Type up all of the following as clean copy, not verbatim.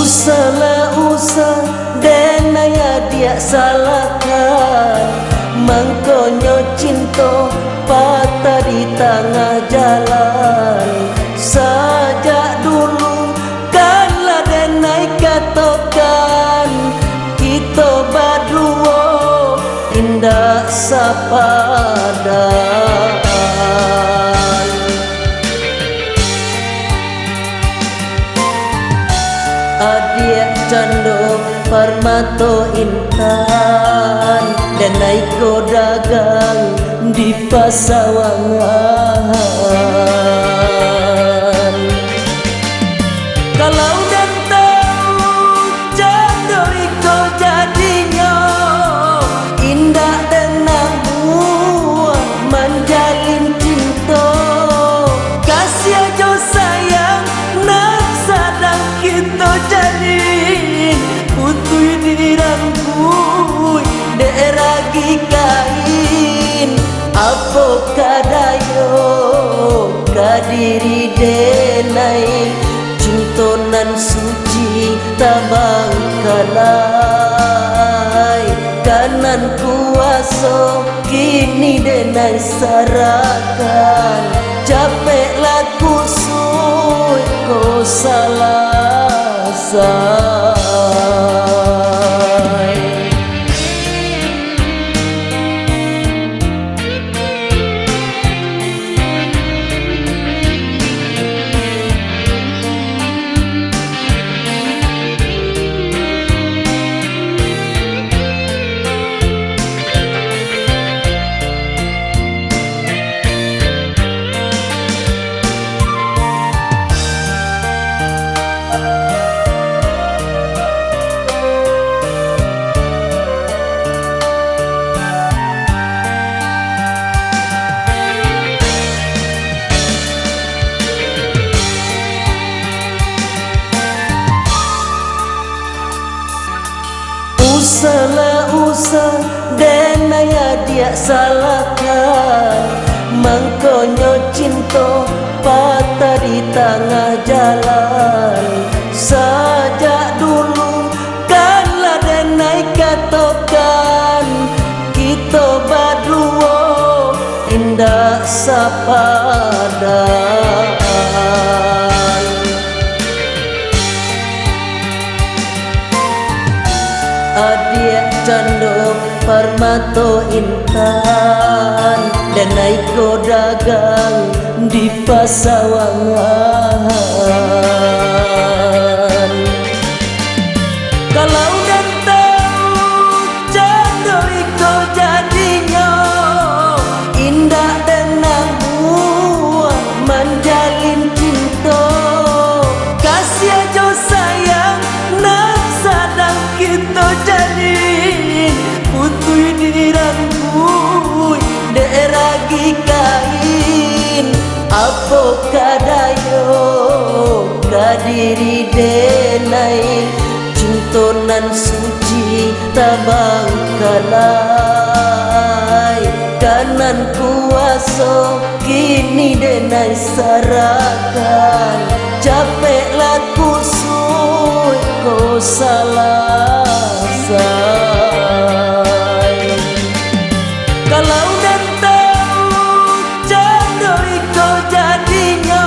Usah denaya dia salahkan, mangkonyo cinta patah di tengah jalan. Sajak dulu kanlah denai katakan, kita berdua indah sepadan. Adik cando permato intan, dan naiko dagang di pasawangan. Kalau dan tahu cando iko jadinya indah denangmu menjalin cinta. Kasih aja sayang nak sadang kita jalin, putui dirangkui deragi kain. Apa kadayo kadiri denai, cintonan suci tabang kalai. Kanan kuasa kini denai sarakan, capek laku sui ko salah say. Usah denaya dia salahkan, mangkonyo cinta patah di tengah jalan. Sajak dulu kanlah denai katakan, kita berdua indah sepadan. Adik cando permato intan, dan naiko dagang di pasawangan. Kalau dan tahu cando iko jadinya indah denangmu menjalin cinta. Kasih aja sayang nak sadang kita jalin, putui dirangkui deragi kain. Apa kadayo kadiri denai, cintonan suci tabang kalai. Kanan kuasa kini denai sarakan, capek laku sui ko salah say. Kalau dan tahu cando iko jadinya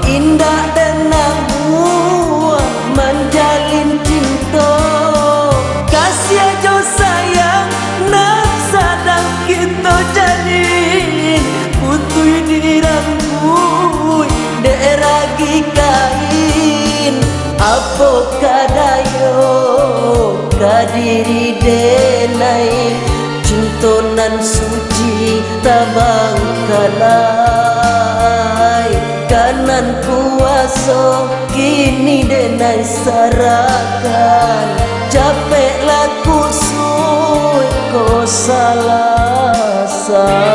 indah denangmu menjalin cinta. Kasih aja sayang nak sadang kita jalin, putui dirangkui deragi kain. Apa kadayo kadiri denai, cintonan suci tabang kalai. Kanan kuasa kini denai sarakan, capek laku sui ko salah say.